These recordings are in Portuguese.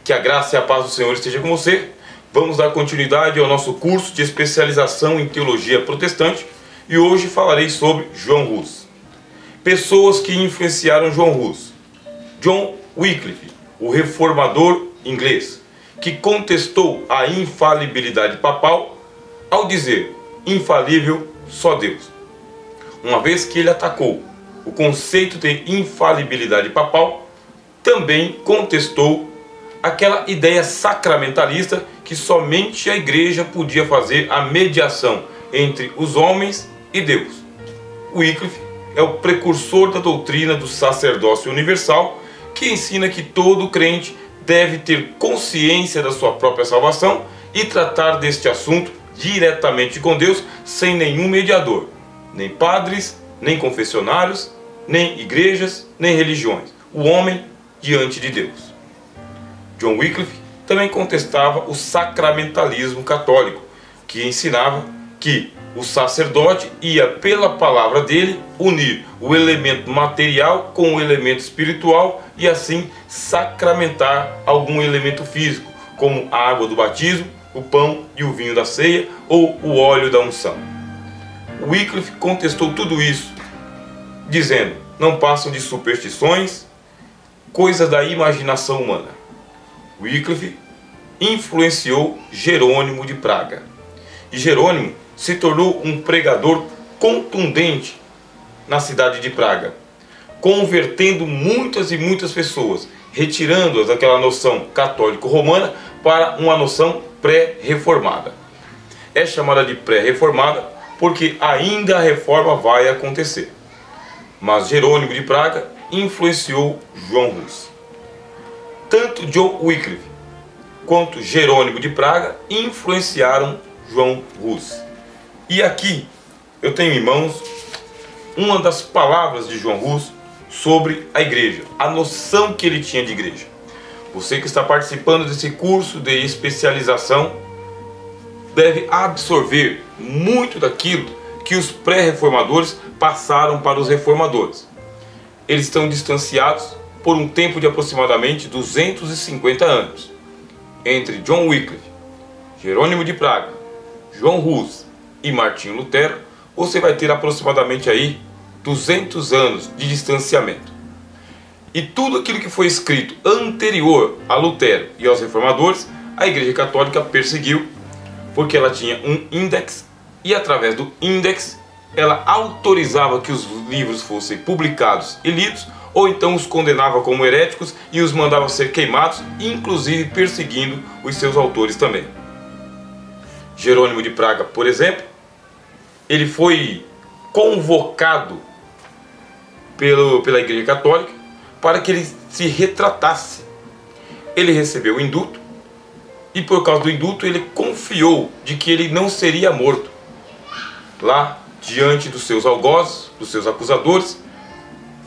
Que a graça e a paz do Senhor esteja com você. Vamos dar continuidade ao nosso curso de especialização em teologia protestante e hoje falarei sobre John Hus. Pessoas que influenciaram John Hus. John Wycliffe, o reformador inglês, que contestou a infalibilidade papal ao dizer: infalível só Deus. Uma vez que ele atacou o conceito de infalibilidade papal, também contestou aquela ideia sacramentalista que somente a igreja podia fazer a mediação entre os homens e Deus. Wycliffe é o precursor da doutrina do sacerdócio universal, que ensina que todo crente deve ter consciência da sua própria salvação e tratar deste assunto diretamente com Deus, sem nenhum mediador, nem padres, nem confessionários, nem igrejas, nem religiões. O homem diante de Deus. John Wycliffe também contestava o sacramentalismo católico, que ensinava que o sacerdote ia, pela palavra dele, unir o elemento material com o elemento espiritual e assim sacramentar algum elemento físico, como a água do batismo, o pão e o vinho da ceia ou o óleo da unção. Wycliffe contestou tudo isso, dizendo: não passam de superstições, coisas da imaginação humana. Wycliffe influenciou Jerônimo de Praga. E Jerônimo se tornou um pregador contundente na cidade de Praga, convertendo muitas e muitas pessoas, retirando-as daquela noção católico-romana para uma noção pré-reformada. É chamada de pré-reformada porque ainda a reforma vai acontecer. Mas Jerônimo de Praga influenciou John Hus. Tanto John Wycliffe quanto Jerônimo de Praga influenciaram John Hus. E aqui eu tenho em mãos uma das palavras de John Hus sobre a igreja, a noção que ele tinha de igreja. Você que está participando desse curso de especialização deve absorver muito daquilo que os pré-reformadores passaram para os reformadores. Eles estão distanciados por um tempo de aproximadamente 250 anos. Entre John Wycliffe, Jerônimo de Praga, John Hus e Martinho Lutero, você vai ter aproximadamente aí 200 anos de distanciamento. E tudo aquilo que foi escrito anterior a Lutero e aos reformadores, a Igreja Católica perseguiu, porque ela tinha um índex e através do índex ela autorizava que os livros fossem publicados e lidos, ou então os condenava como heréticos e os mandava ser queimados, inclusive perseguindo os seus autores também. Jerônimo de Praga, por exemplo, ele foi convocado pela Igreja Católica para que ele se retratasse. Ele recebeu o indulto e por causa do indulto ele confiou de que ele não seria morto. Lá, diante dos seus algozes, dos seus acusadores,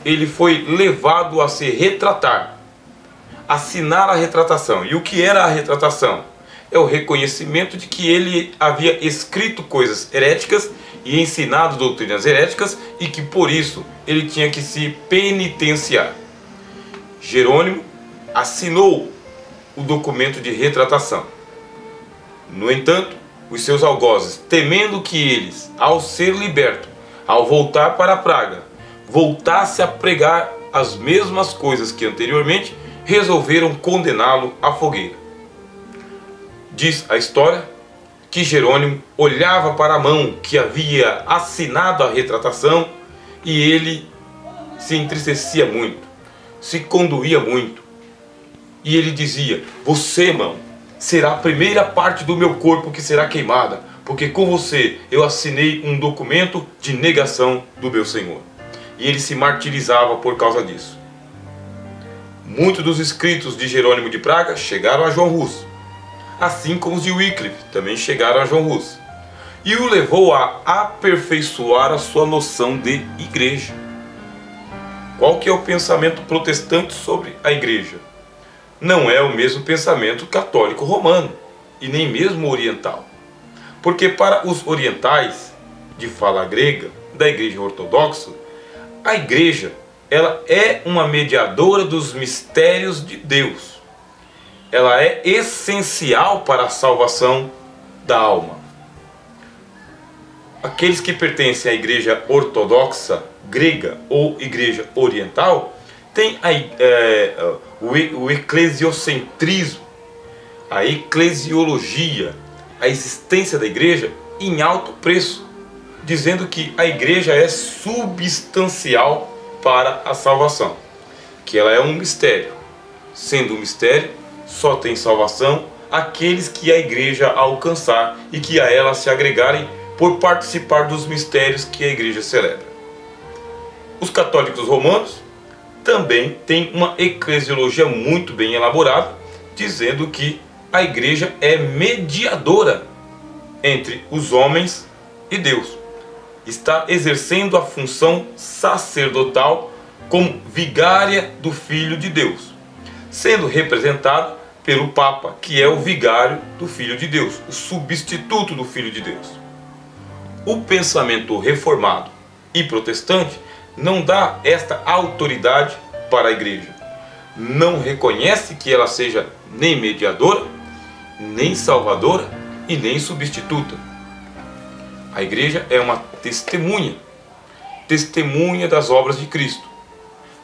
ele foi levado a se retratar, assinar a retratação. E o que era a retratação? É o reconhecimento de que ele havia escrito coisas heréticas e ensinado doutrinas heréticas e que por isso ele tinha que se penitenciar. Jerônimo assinou o documento de retratação. No entanto, os seus algozes, temendo que eles, ao ser liberto, ao voltar para Praga, voltasse a pregar as mesmas coisas que anteriormente, resolveram condená-lo à fogueira. Diz a história que Jerônimo olhava para a mão que havia assinado a retratação e ele se entristecia muito, se condoía muito. E ele dizia: você, mão, será a primeira parte do meu corpo que será queimada, porque com você eu assinei um documento de negação do meu Senhor. E ele se martirizava por causa disso. Muitos dos escritos de Jerônimo de Praga chegaram a John Hus, assim como os de Wycliffe também chegaram a John Hus, e o levou a aperfeiçoar a sua noção de igreja. Qual que é o pensamento protestante sobre a igreja? Não é o mesmo pensamento católico romano, e nem mesmo oriental. Porque para os orientais, de fala grega, da igreja ortodoxa, a igreja ela é uma mediadora dos mistérios de Deus. ela é essencial para a salvação da alma. Aqueles que pertencem à igreja ortodoxa grega ou igreja oriental têm o eclesiocentrismo, a eclesiologia, a existência da igreja em alto preço, dizendo que a igreja é substancial para a salvação, que ela é um mistério. Sendo um mistério, só tem salvação aqueles que a igreja alcançar e que a ela se agregarem por participar dos mistérios que a igreja celebra. Os católicos romanos também têm uma eclesiologia muito bem elaborada, dizendo que a igreja é mediadora entre os homens e Deus. Está exercendo a função sacerdotal como vigária do Filho de Deus, sendo representado pelo Papa, que é o vigário do Filho de Deus, o substituto do Filho de Deus. O pensamento reformado e protestante não dá esta autoridade para a igreja. Não reconhece que ela seja nem mediadora, nem salvadora e nem substituta. A igreja é uma testemunha das obras de Cristo,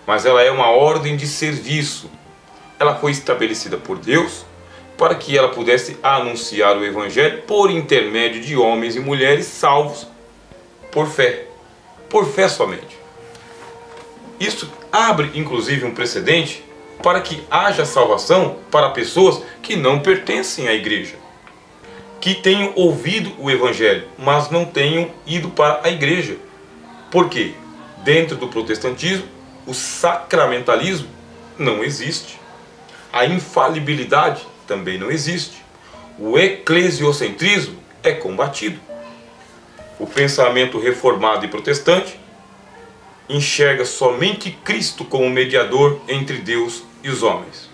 mas ela é uma ordem de serviço. Ela foi estabelecida por Deus para que ela pudesse anunciar o Evangelho por intermédio de homens e mulheres salvos por fé somente. Isso abre inclusive um precedente para que haja salvação para pessoas que não pertencem à igreja, que tenham ouvido o Evangelho, mas não tenham ido para a igreja. Por quê? Dentro do protestantismo, o sacramentalismo não existe. A infalibilidade também não existe. O eclesiocentrismo é combatido. O pensamento reformado e protestante enxerga somente Cristo como mediador entre Deus e os homens,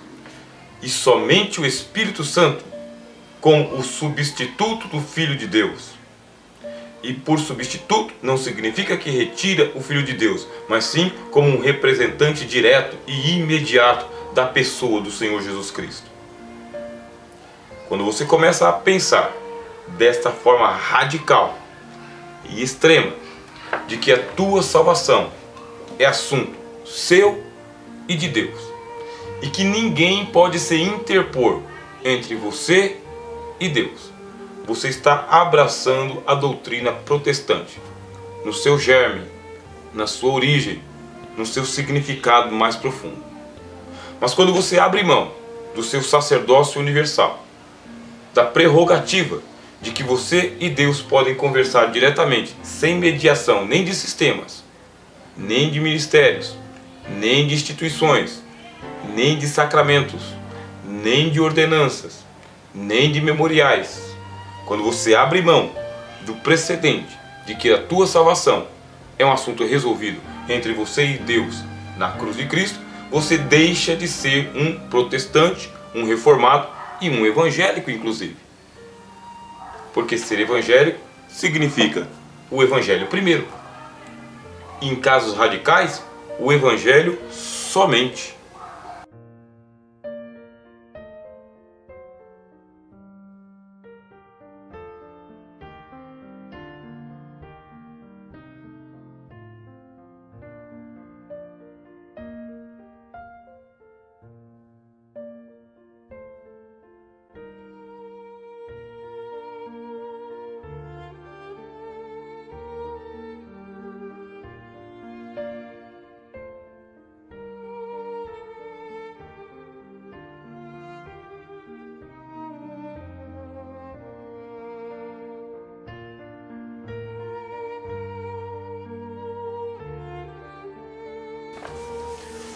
e somente o Espírito Santo como o substituto do Filho de Deus. E por substituto não significa que retira o Filho de Deus, mas sim como um representante direto e imediato da pessoa do Senhor Jesus Cristo. Quando você começa a pensar desta forma radical e extrema, de que a tua salvação é assunto seu e de Deus, e que ninguém pode se interpor entre você e Deus, você está abraçando a doutrina protestante, no seu germe, na sua origem, no seu significado mais profundo. Mas quando você abre mão do seu sacerdócio universal, da prerrogativa de que você e Deus podem conversar diretamente, sem mediação nem de sistemas, nem de ministérios, nem de instituições, nem de sacramentos, nem de ordenanças, nem de memoriais. Quando você abre mão do precedente de que a tua salvação é um assunto resolvido entre você e Deus na cruz de Cristo, você deixa de ser um protestante, um reformado e um evangélico inclusive. Porque ser evangélico significa o evangelho primeiro. E em casos radicais, o evangelho somente.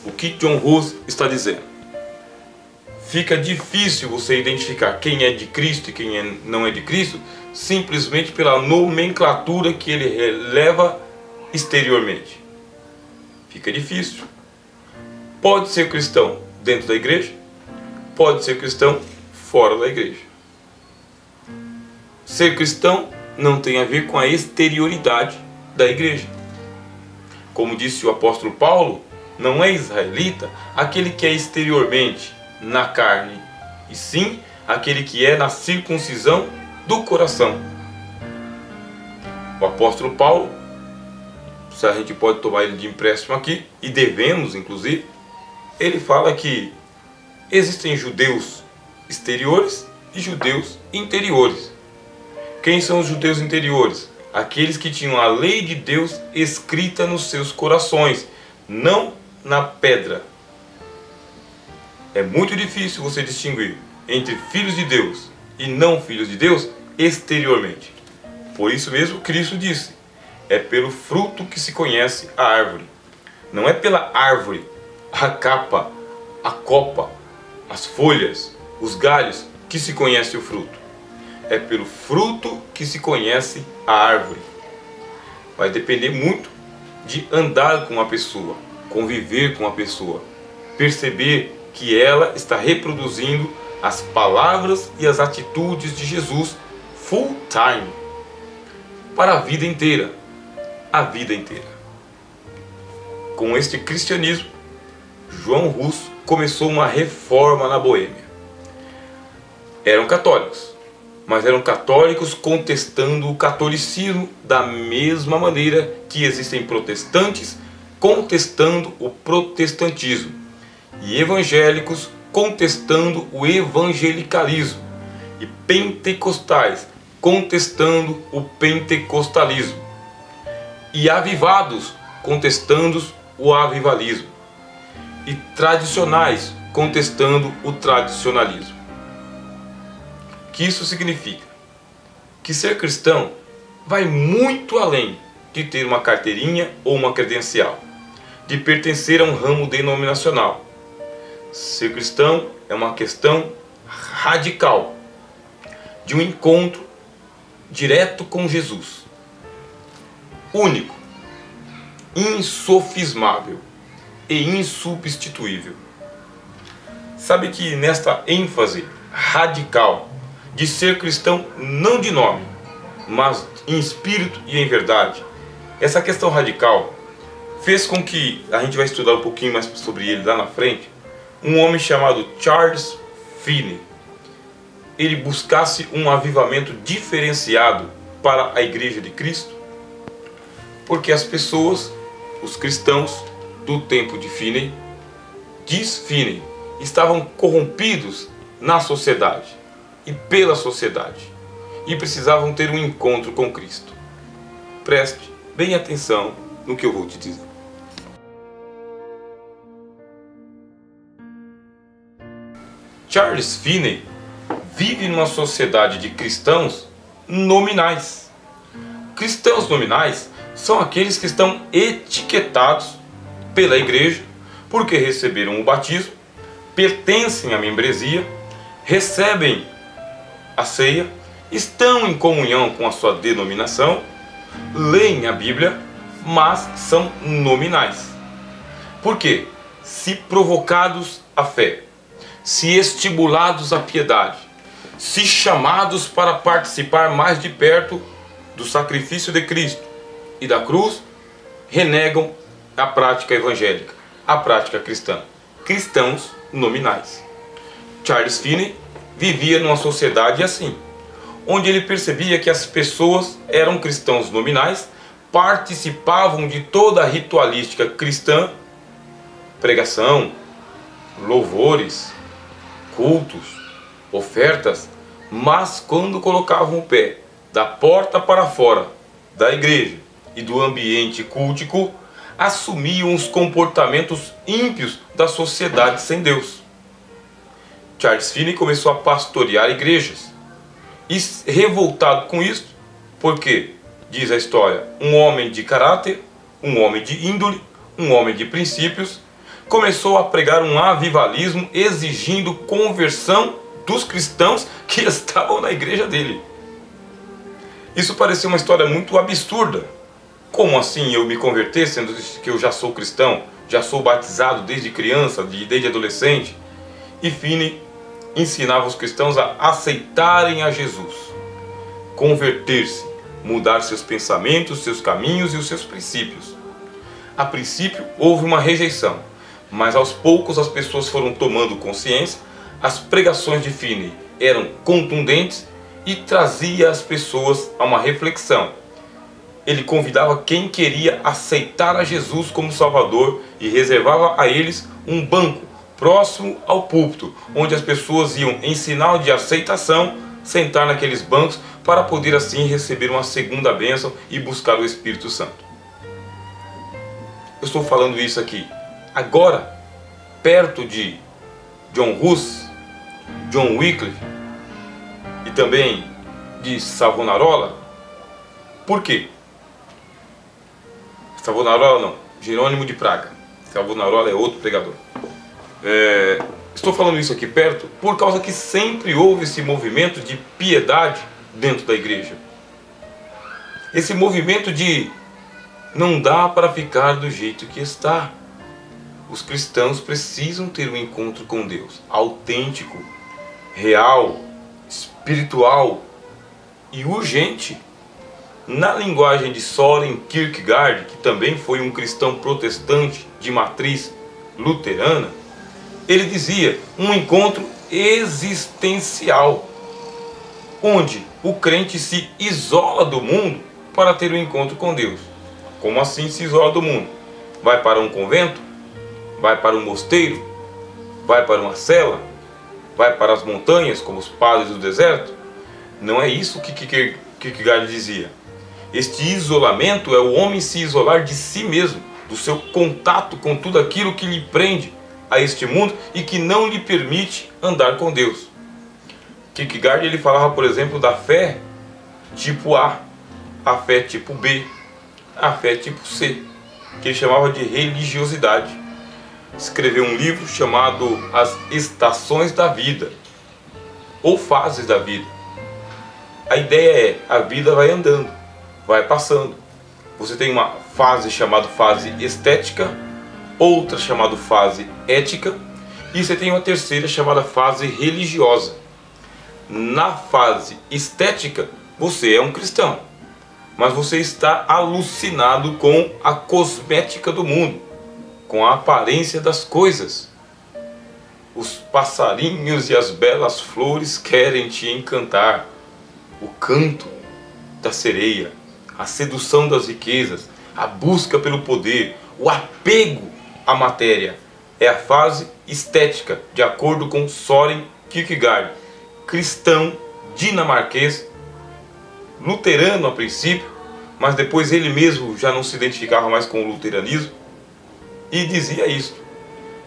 O que John Hus está dizendo? Fica difícil você identificar quem é de Cristo e quem não é de Cristo simplesmente pela nomenclatura que ele releva exteriormente. Fica difícil. Pode ser cristão dentro da igreja, pode ser cristão fora da igreja. Ser cristão não tem a ver com a exterioridade da igreja. Como disse o apóstolo Paulo, não é israelita aquele que é exteriormente, na carne, e sim aquele que é na circuncisão do coração. O apóstolo Paulo, se a gente pode tomar ele de empréstimo aqui, e devemos inclusive, ele fala que existem judeus exteriores e judeus interiores. Quem são os judeus interiores? Aqueles que tinham a lei de Deus escrita nos seus corações, não na pedra. É muito difícil você distinguir entre filhos de Deus e não filhos de Deus exteriormente. Por isso mesmo Cristo disse: é pelo fruto que se conhece a árvore. Não é pela árvore, a capa, a copa, as folhas, os galhos que se conhece o fruto. É pelo fruto que se conhece a árvore. Vai depender muito de andar com a pessoa, conviver com a pessoa, perceber que ela está reproduzindo as palavras e as atitudes de Jesus full time, para a vida inteira, Com este cristianismo, João Hus começou uma reforma na Boêmia. Eram católicos, mas eram católicos contestando o catolicismo da mesma maneira que existem protestantes contestando o protestantismo e evangélicos contestando o evangelicalismo e pentecostais contestando o pentecostalismo e avivados contestando o avivalismo e tradicionais contestando o tradicionalismo. O que isso significa? Que ser cristão vai muito além de ter uma carteirinha ou uma credencial, de pertencer a um ramo denominacional. Ser cristão é uma questão radical, de um encontro direto com Jesus, único, insofismável e insubstituível. Sabe que nesta ênfase radical de ser cristão não de nome, mas em espírito e em verdade, essa questão radical fez com que, a gente vai estudar um pouquinho mais sobre ele lá na frente, um homem chamado Charles Finney, ele buscasse um avivamento diferenciado para a Igreja de Cristo, porque as pessoas, os cristãos do tempo de Finney, diz Finney, estavam corrompidos na sociedade e pela sociedade e precisavam ter um encontro com Cristo. Preste bem atenção no que eu vou te dizer. Charles Finney vive numa sociedade de cristãos nominais. Cristãos nominais são aqueles que estão etiquetados pela igreja porque receberam o batismo, pertencem à membresia, recebem a ceia, estão em comunhão com a sua denominação, leem a Bíblia, mas são nominais. Por quê? Se provocados à fé, se estimulados à piedade, se chamados para participar mais de perto do sacrifício de Cristo e da cruz, renegam a prática evangélica, a prática cristã. Cristãos nominais. Charles Finney vivia numa sociedade assim, onde ele percebia que as pessoas eram cristãos nominais, participavam de toda a ritualística cristã, pregação, louvores, cultos, ofertas, mas quando colocavam o pé da porta para fora da igreja e do ambiente cultico, assumiam os comportamentos ímpios da sociedade sem Deus. Charles Finney começou a pastorear igrejas e, revoltado com isso, porque, diz a história, um homem de caráter, um homem de índole, um homem de princípios, começou a pregar um avivalismo exigindo conversão dos cristãos que estavam na igreja dele. Isso parecia uma história muito absurda. Como assim eu me converter, sendo que eu já sou cristão, já sou batizado desde criança, desde adolescente? E Finney ensinava os cristãos a aceitarem a Jesus, converter-se, mudar seus pensamentos, seus caminhos e os seus princípios. A princípio houve uma rejeição, mas aos poucos as pessoas foram tomando consciência, As pregações de Finney eram contundentes e trazia as pessoas a uma reflexão. Ele convidava quem queria aceitar a Jesus como Salvador e reservava a eles um banco próximo ao púlpito, onde as pessoas iam, em sinal de aceitação, sentar naqueles bancos para poder assim receber uma segunda bênção e buscar o Espírito Santo. Eu estou falando isso aqui agora, perto de John Hus, John Wycliffe e também de Savonarola. Por quê? Savonarola não, Jerônimo de Praga. Savonarola é outro pregador. Estou falando isso aqui perto por causa que sempre houve esse movimento de piedade dentro da igreja. Esse movimento de não dá para ficar do jeito que está. Os cristãos precisam ter um encontro com Deus autêntico, real, espiritual e urgente. Na linguagem de Søren Kierkegaard, que também foi um cristão protestante de matriz luterana, ele dizia um encontro existencial, onde o crente se isola do mundo para ter um encontro com Deus. Como assim se isola do mundo? Vai para um convento? Vai para um mosteiro? Vai para uma cela? Vai para as montanhas, como os padres do deserto? Não é isso que Kierkegaard dizia. Este isolamento é o homem se isolar de si mesmo, do seu contato com tudo aquilo que lhe prende a este mundo e que não lhe permite andar com Deus. Kierkegaard ele falava, por exemplo, da fé tipo A, a fé tipo B, a fé tipo C, que ele chamava de religiosidade. Escreveu um livro chamado As Estações da Vida, ou Fases da Vida. A ideia é, a vida vai andando, vai passando. Você tem uma fase chamada fase estética, outra chamada fase ética, e você tem uma terceira chamada fase religiosa. Na fase estética, você é um cristão, mas você está alucinado com a cosmética do mundo, com a aparência das coisas. Os passarinhos e as belas flores querem te encantar. O canto da sereia, a sedução das riquezas, a busca pelo poder, o apego à matéria. É a fase estética, de acordo com Søren Kierkegaard, cristão dinamarquês, luterano a princípio, mas depois ele mesmo já não se identificava mais com o luteranismo, e dizia isto: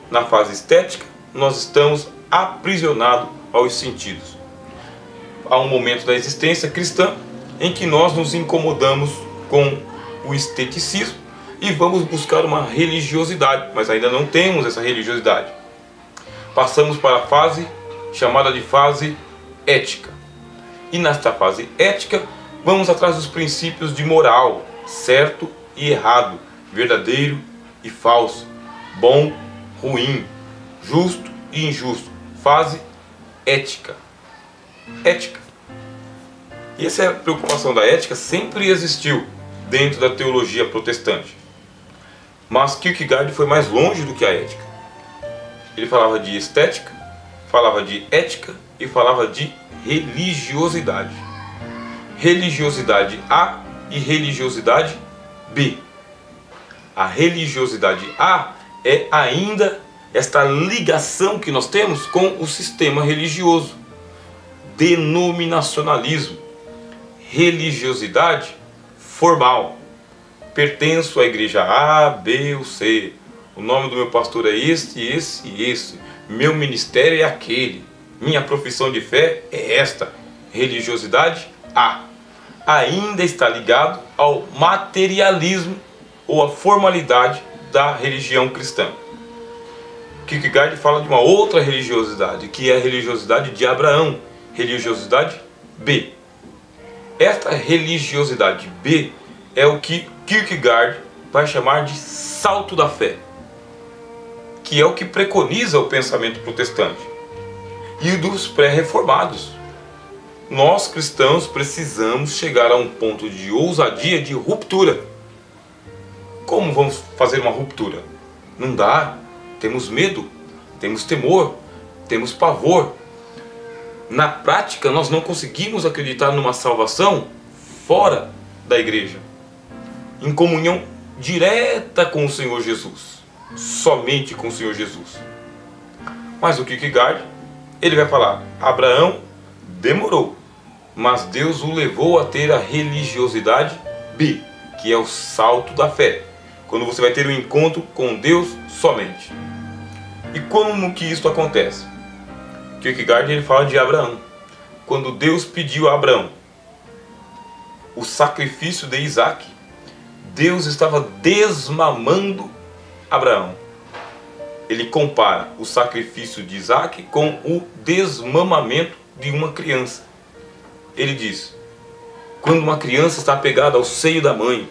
na fase estética nós estamos aprisionados aos sentidos. Há um momento da existência cristã em que nós nos incomodamos com o esteticismo e vamos buscar uma religiosidade, mas ainda não temos essa religiosidade. Passamos para a fase chamada de fase ética. E nesta fase ética, vamos atrás dos princípios de moral, certo e errado, verdadeiro e falso, bom, ruim, justo e injusto. Fase ética. Ética. E essa preocupação da ética sempre existiu dentro da teologia protestante. Mas Kierkegaard foi mais longe do que a ética. Ele falava de estética, falava de ética e falava de religiosidade. Religiosidade A e religiosidade B. A religiosidade A é ainda esta ligação que nós temos com o sistema religioso. Denominacionalismo. Religiosidade formal. Pertenço à igreja A, B ou C. O nome do meu pastor é este, esse e esse. Meu ministério é aquele. Minha profissão de fé é esta. Religiosidade A. Ainda está ligado ao materialismo ou à formalidade da religião cristã. Kierkegaard fala de uma outra religiosidade, que é a religiosidade de Abraão. Religiosidade B. Esta religiosidade B é o que Kierkegaard vai chamar de salto da fé, que é o que preconiza o pensamento protestante e dos pré-reformados. Nós cristãos precisamos chegar a um ponto de ousadia, de ruptura. Como vamos fazer uma ruptura? Não dá, temos medo, temos temor, temos pavor. Na prática, nós não conseguimos acreditar numa salvação fora da igreja, em comunhão direta com o Senhor Jesus, somente com o Senhor Jesus. Mas o Kierkegaard, ele vai falar, Abraão demorou, mas Deus o levou a ter a religiosidade B, que é o salto da fé, quando você vai ter um encontro com Deus somente. E como que isso acontece? Kierkegaard, ele fala de Abraão. Quando Deus pediu a Abraão o sacrifício de Isaac, Deus estava desmamando Abraão. Ele compara o sacrifício de Isaac com o desmamamento de uma criança. Ele diz, quando uma criança está apegada ao seio da mãe,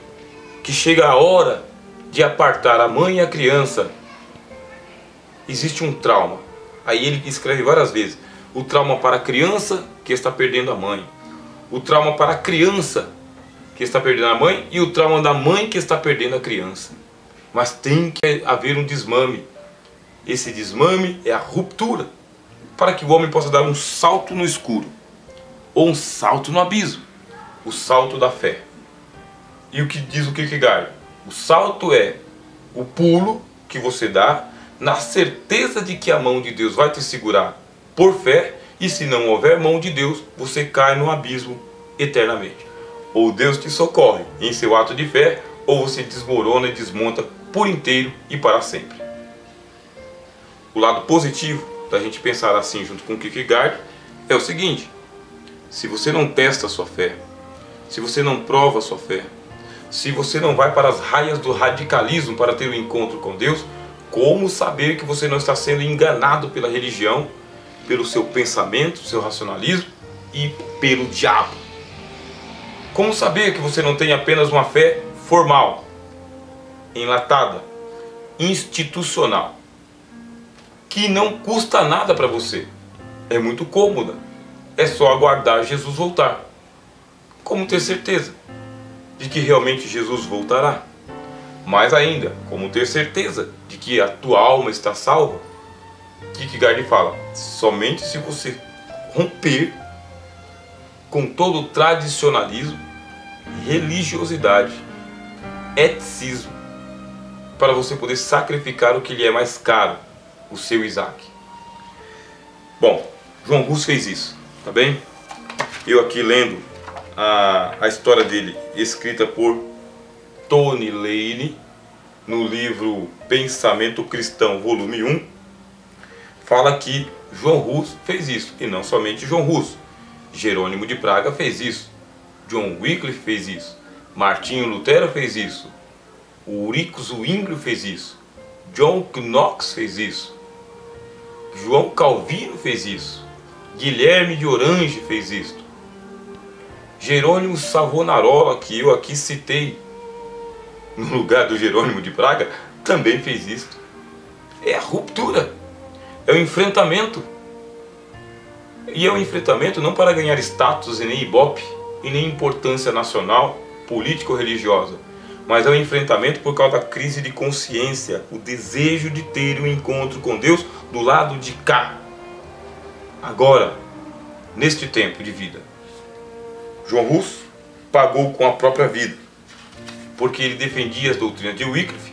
que chega a hora de apartar a mãe e a criança, existe um trauma. Aí ele escreve várias vezes, o trauma para a criança que está perdendo a mãe, o trauma para a criança que está perdendo a mãe e o trauma da mãe que está perdendo a criança. Mas tem que haver um desmame. Esse desmame é a ruptura, para que o homem possa dar um salto no escuro, ou um salto no abismo, o salto da fé. E o que diz o Kierkegaard? O salto é o pulo que você dá na certeza de que a mão de Deus vai te segurar por fé, e se não houver mão de Deus, você cai no abismo eternamente. Ou Deus te socorre em seu ato de fé, ou você desmorona e desmonta por inteiro e para sempre. O lado positivo da gente pensar assim junto com o Kierkegaard é o seguinte: se você não testa a sua fé, se você não prova a sua fé, se você não vai para as raias do radicalismo para ter um encontro com Deus, como saber que você não está sendo enganado pela religião, pelo seu pensamento, seu racionalismo e pelo diabo? Como saber que você não tem apenas uma fé formal, enlatada, institucional, que não custa nada para você, é muito cômoda, é só aguardar Jesus voltar? Como ter certeza de que realmente Jesus voltará? Mais ainda, como ter certeza de que a tua alma está salva? Kierkegaard fala, somente se você romper com todo o tradicionalismo, religiosidade, eticismo, para você poder sacrificar o que lhe é mais caro, o seu Isaac. Bom, João Hus fez isso, tá bem? Eu aqui lendo a história dele, escrita por Tony Lane, no livro Pensamento Cristão, volume 1, fala que João Hus fez isso, e não somente João Hus. Jerônimo de Praga fez isso, John Wycliffe fez isso, Martinho Lutero fez isso, Ulrico Zwinglio fez isso, John Knox fez isso, João Calvino fez isso, Guilherme de Orange fez isso, Jerônimo Savonarola, que eu aqui citei no lugar do Jerônimo de Praga, também fez isso. É a ruptura, é o enfrentamento. E é um enfrentamento não para ganhar status e nem ibope, e nem importância nacional, política ou religiosa, mas é um enfrentamento por causa da crise de consciência, o desejo de ter um encontro com Deus do lado de cá, agora, neste tempo de vida. João Hus pagou com a própria vida, porque ele defendia as doutrinas de Wycliffe,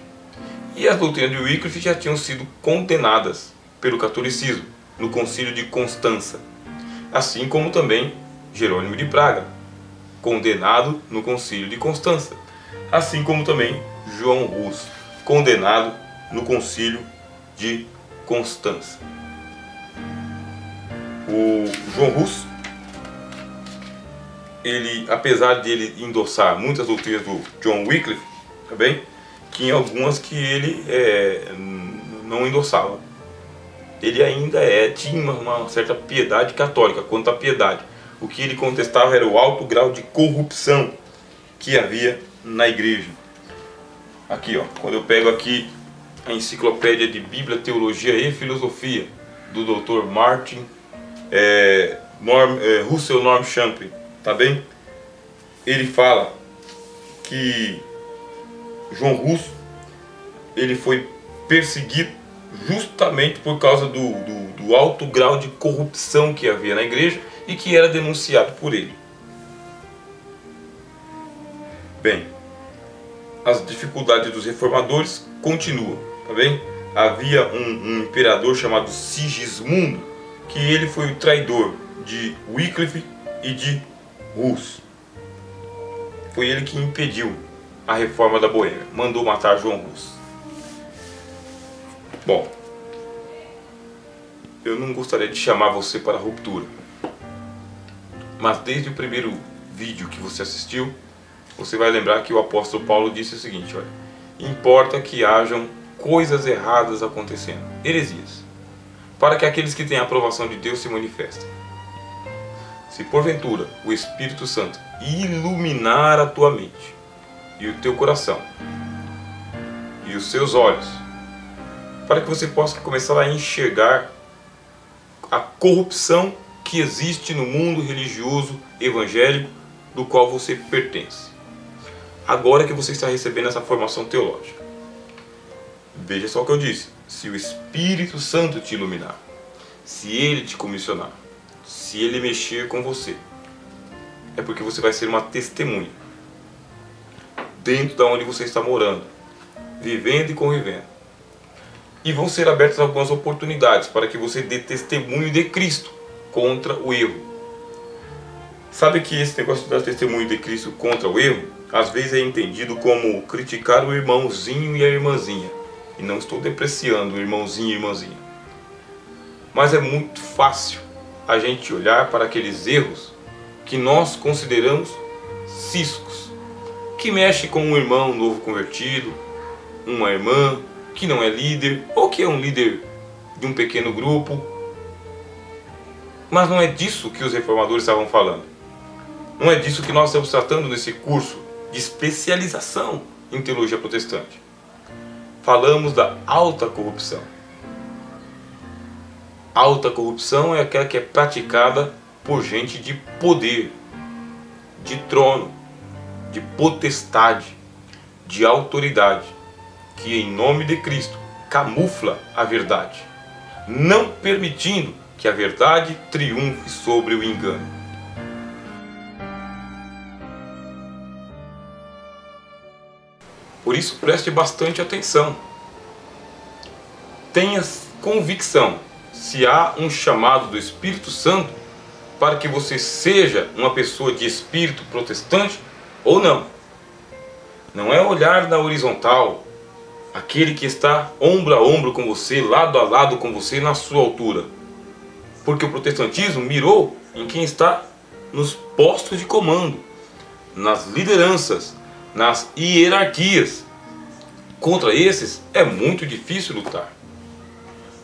e as doutrinas de Wycliffe já tinham sido condenadas pelo catolicismo no Concílio de Constança, assim como também Jerônimo de Praga, condenado no Concílio de Constança, assim como também João Hus, condenado no Concílio de Constança. O João Hus, ele, apesar de ele endossar muitas doutrinas do John Wycliffe, tá bem? Tinha algumas que ele não endossava. Ele ainda tinha uma certa piedade católica quanto à piedade. O que ele contestava era o alto grau de corrupção que havia na igreja. Aqui, ó, quando eu pego aqui a enciclopédia de Bíblia, Teologia e Filosofia do Dr. Martin Russell Norm Champlin, tá bem? Ele fala que João Hus, ele foi perseguido justamente por causa do alto grau de corrupção que havia na igreja e que era denunciado por ele. Bem, as dificuldades dos reformadores continuam, tá bem? Havia um imperador chamado Sigismundo, que ele foi o traidor de Wycliffe e de Hus. Foi ele que impediu a reforma da Boêmia, mandou matar João Hus. Bom, eu não gostaria de chamar você para a ruptura, mas desde o primeiro vídeo que você assistiu, você vai lembrar que o apóstolo Paulo disse o seguinte: olha, importa que hajam coisas erradas acontecendo, heresias, para que aqueles que têm a aprovação de Deus se manifestem. Se porventura o Espírito Santo iluminar a tua mente e o teu coração e os seus olhos, para que você possa começar a enxergar a corrupção que existe no mundo religioso evangélico do qual você pertence. Agora que você está recebendo essa formação teológica, veja só o que eu disse: se o Espírito Santo te iluminar, se ele te comissionar, se ele mexer com você, é porque você vai ser uma testemunha dentro da onde você está morando, vivendo e convivendo. E vão ser abertas algumas oportunidades para que você dê testemunho de Cristo contra o erro. Sabe que esse negócio de dar testemunho de Cristo contra o erro, às vezes é entendido como criticar o irmãozinho e a irmãzinha. E não estou depreciando o irmãozinho e a irmãzinha. Mas é muito fácil a gente olhar para aqueles erros que nós consideramos ciscos, que mexe com um irmão novo convertido, uma irmã que não é líder, ou que é um líder de um pequeno grupo. Mas não é disso que os reformadores estavam falando. Não é disso que nós estamos tratando nesse curso de especialização em teologia protestante. Falamos da alta corrupção. Alta corrupção é aquela que é praticada por gente de poder, de trono, de potestade, de autoridade, que em nome de Cristo camufla a verdade, não permitindo que a verdade triunfe sobre o engano. Por isso, preste bastante atenção. Tenha convicção se há um chamado do Espírito Santo para que você seja uma pessoa de espírito protestante ou não. Não é olhar na horizontal, aquele que está ombro a ombro com você, lado a lado com você, na sua altura. Porque o protestantismo mirou em quem está nos postos de comando, nas lideranças, nas hierarquias. Contra esses é muito difícil lutar.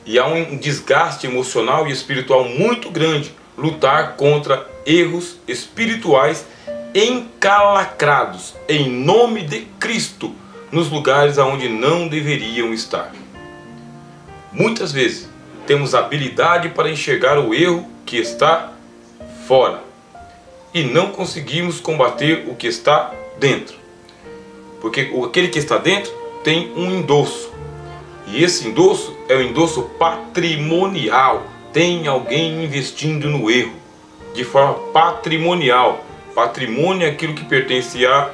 E há um desgaste emocional e espiritual muito grande lutar contra erros espirituais encalacrados em nome de Cristo nos lugares aonde não deveriam estar. Muitas vezes temos habilidade para enxergar o erro que está fora e não conseguimos combater o que está dentro, porque aquele que está dentro tem um endosso, e esse endosso é o endosso patrimonial. Tem alguém investindo no erro de forma patrimonial. Patrimônio é aquilo que pertence a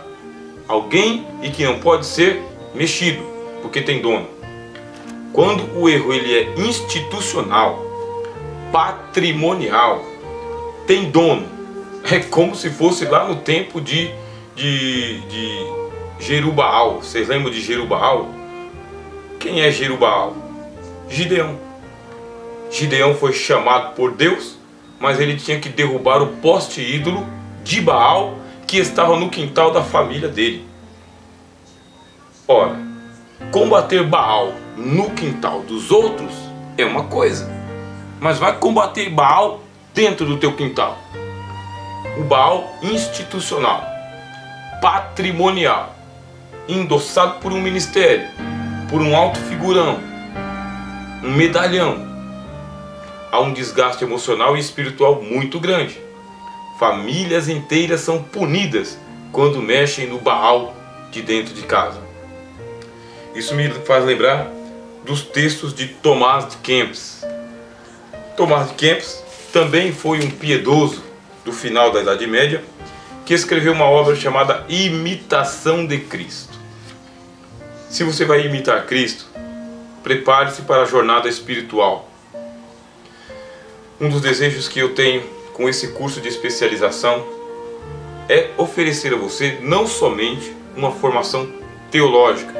alguém e que não pode ser mexido, porque tem dono. Quando o erro ele é institucional, patrimonial, tem dono. É como se fosse lá no tempo de Jerubaal. Vocês lembram de Jerubaal? Quem é Jerubaal? Gideão. Gideão foi chamado por Deus, mas ele tinha que derrubar o poste ídolo de Baal que estava no quintal da família dele. Ora, combater Baal no quintal dos outros é uma coisa, mas vai combater Baal dentro do teu quintal. O Baal institucional, patrimonial, endossado por um ministério, por um alto figurão, um medalhão. Há um desgaste emocional e espiritual muito grande. Famílias inteiras são punidas quando mexem no Baal de dentro de casa. Isso me faz lembrar dos textos de Tomás de Kempis. Tomás de Kempis também foi um piedoso do final da Idade Média, que escreveu uma obra chamada Imitação de Cristo. Se você vai imitar Cristo, prepare-se para a jornada espiritual. Um dos desejos que eu tenho com esse curso de especialização é oferecer a você não somente uma formação teológica,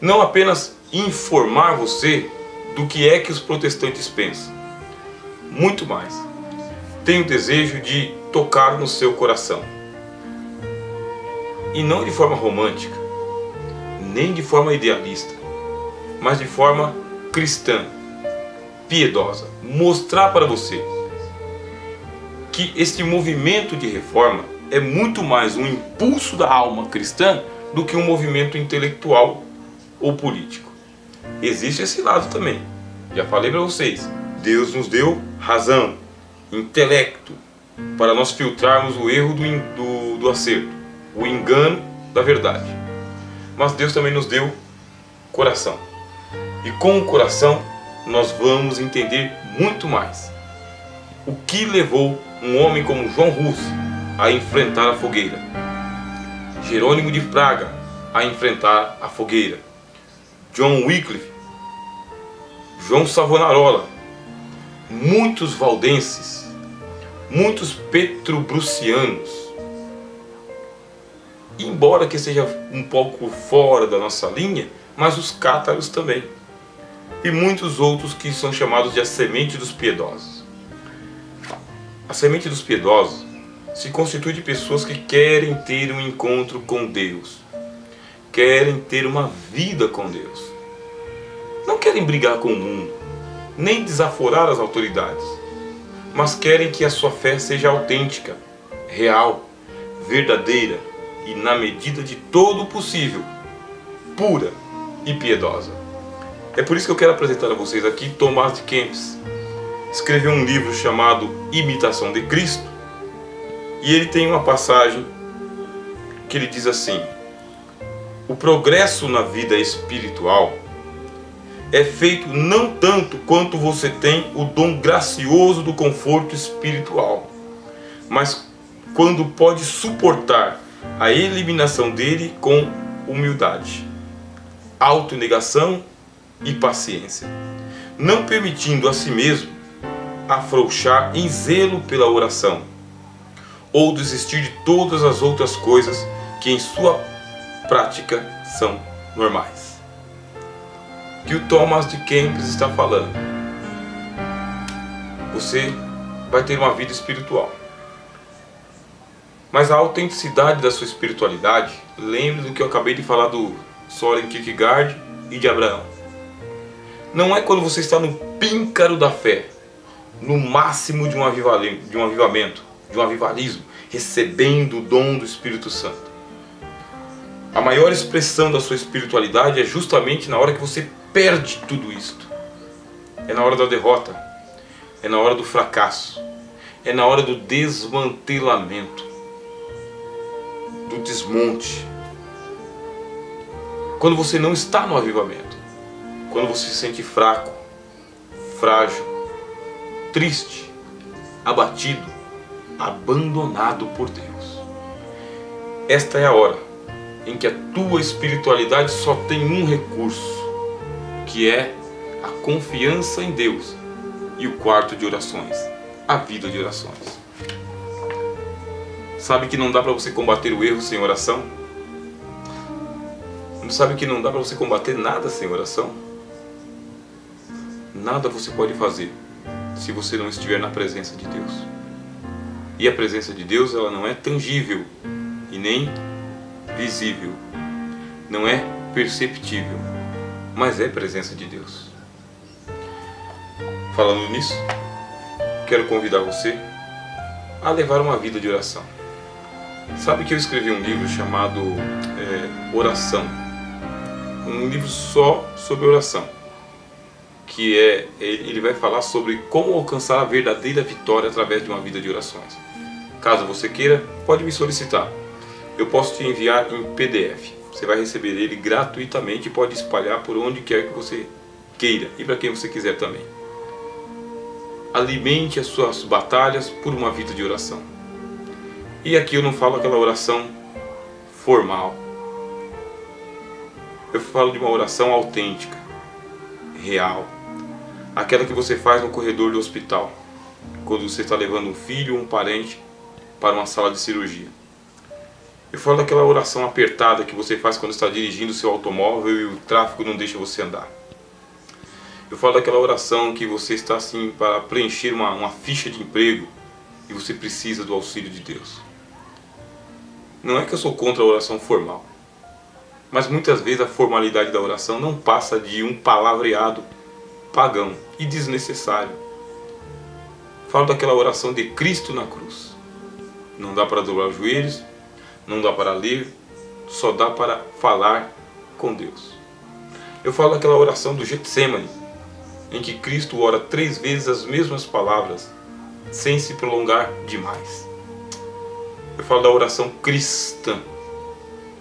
não apenas informar você do que é que os protestantes pensam, muito mais. Tenho o desejo de tocar no seu coração, e não de forma romântica, nem de forma idealista, mas de forma cristã, piedosa. Mostrar para você que este movimento de reforma é muito mais um impulso da alma cristã do que um movimento intelectual ou político. Existe esse lado também. Já falei para vocês, Deus nos deu razão, intelecto, para nós filtrarmos o erro do acerto, o engano da verdade. Mas Deus também nos deu coração. E com o coração nós vamos entender muito mais. O que levou um homem como João Hus a enfrentar a fogueira? Jerônimo de Praga a enfrentar a fogueira? John Wycliffe, João Savonarola, muitos valdenses, muitos petrobrucianos, embora que seja um pouco fora da nossa linha, mas os cátaros também, e muitos outros que são chamados de a semente dos piedosos. A semente dos piedosos se constitui de pessoas que querem ter um encontro com Deus, querem ter uma vida com Deus, não querem brigar com o mundo, nem desaforar as autoridades, mas querem que a sua fé seja autêntica, real, verdadeira e, na medida de todo o possível, pura e piedosa. É por isso que eu quero apresentar a vocês aqui Tomás de Kempis. Escreveu um livro chamado Imitação de Cristo, e ele tem uma passagem que ele diz assim: o progresso na vida espiritual é feito não tanto quanto você tem o dom gracioso do conforto espiritual, mas quando pode suportar a eliminação dele com humildade, autonegação e paciência, não permitindo a si mesmo afrouxar em zelo pela oração, ou desistir de todas as outras coisas que em sua prática são normais. Que o Tomás de Kempis está falando: você vai ter uma vida espiritual, mas a autenticidade da sua espiritualidade, lembre do que eu acabei de falar do Søren Kierkegaard e de Abraão, não é quando você está no píncaro da fé, no máximo de um avivamento, de um avivalismo, recebendo o dom do Espírito Santo. A maior expressão da sua espiritualidade é justamente na hora que você perde tudo isto. É na hora da derrota, é na hora do fracasso, é na hora do desmantelamento, do desmonte. Quando você não está no avivamento, quando você se sente fraco, frágil, triste, abatido, abandonado por Deus. Esta é a hora em que a tua espiritualidade só tem um recurso, que é a confiança em Deus e o quarto de orações, a vida de orações. Sabe que não dá para você combater o erro sem oração? Não sabe que não dá para você combater nada sem oração? Nada você pode fazer se você não estiver na presença de Deus. E a presença de Deus, ela não é tangível e nem visível, não é perceptível, mas é presença de Deus. Falando nisso, quero convidar você a levar uma vida de oração. Sabe que eu escrevi um livro chamado Oração, um livro só sobre oração, que ele vai falar sobre como alcançar a verdadeira vitória através de uma vida de orações. Caso você queira, pode me solicitar. Eu posso te enviar em PDF. Você vai receber ele gratuitamente e pode espalhar por onde quer que você queira e para quem você quiser também. Alimente as suas batalhas por uma vida de oração. E aqui eu não falo aquela oração formal. Eu falo de uma oração autêntica, real. Aquela que você faz no corredor do hospital, quando você está levando um filho ou um parente para uma sala de cirurgia. Eu falo daquela oração apertada que você faz quando está dirigindo o seu automóvel e o tráfego não deixa você andar. Eu falo daquela oração que você está assim para preencher uma ficha de emprego e você precisa do auxílio de Deus. Não é que eu sou contra a oração formal, mas muitas vezes a formalidade da oração não passa de um palavreado pagão e desnecessário. Falo daquela oração de Cristo na cruz. Não dá para dobrar os joelhos, não dá para ler, só dá para falar com Deus. Eu falo daquela oração do Getsemane, em que Cristo ora 3 vezes as mesmas palavras, sem se prolongar demais. Eu falo da oração cristã,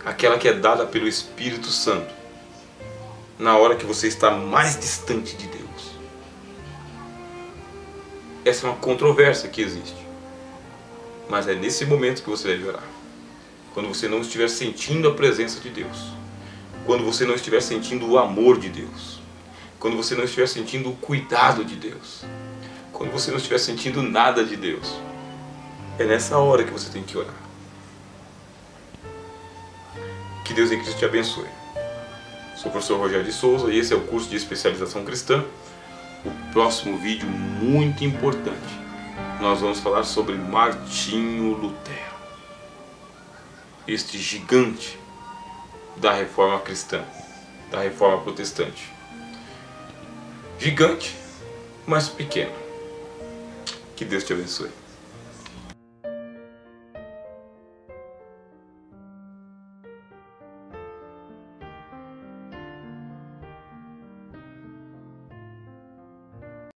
aquela que é dada pelo Espírito Santo, na hora que você está mais distante de Deus. Essa é uma controvérsia que existe, mas é nesse momento que você deve orar. Quando você não estiver sentindo a presença de Deus, quando você não estiver sentindo o amor de Deus, quando você não estiver sentindo o cuidado de Deus, quando você não estiver sentindo nada de Deus, é nessa hora que você tem que orar. Que Deus em Cristo te abençoe. Sou o professor Rogério de Souza e esse é o curso de especialização cristã. O próximo vídeo muito importante, nós vamos falar sobre Martinho Lutero, este gigante da reforma cristã, da reforma protestante. Gigante, mas pequeno. Que Deus te abençoe.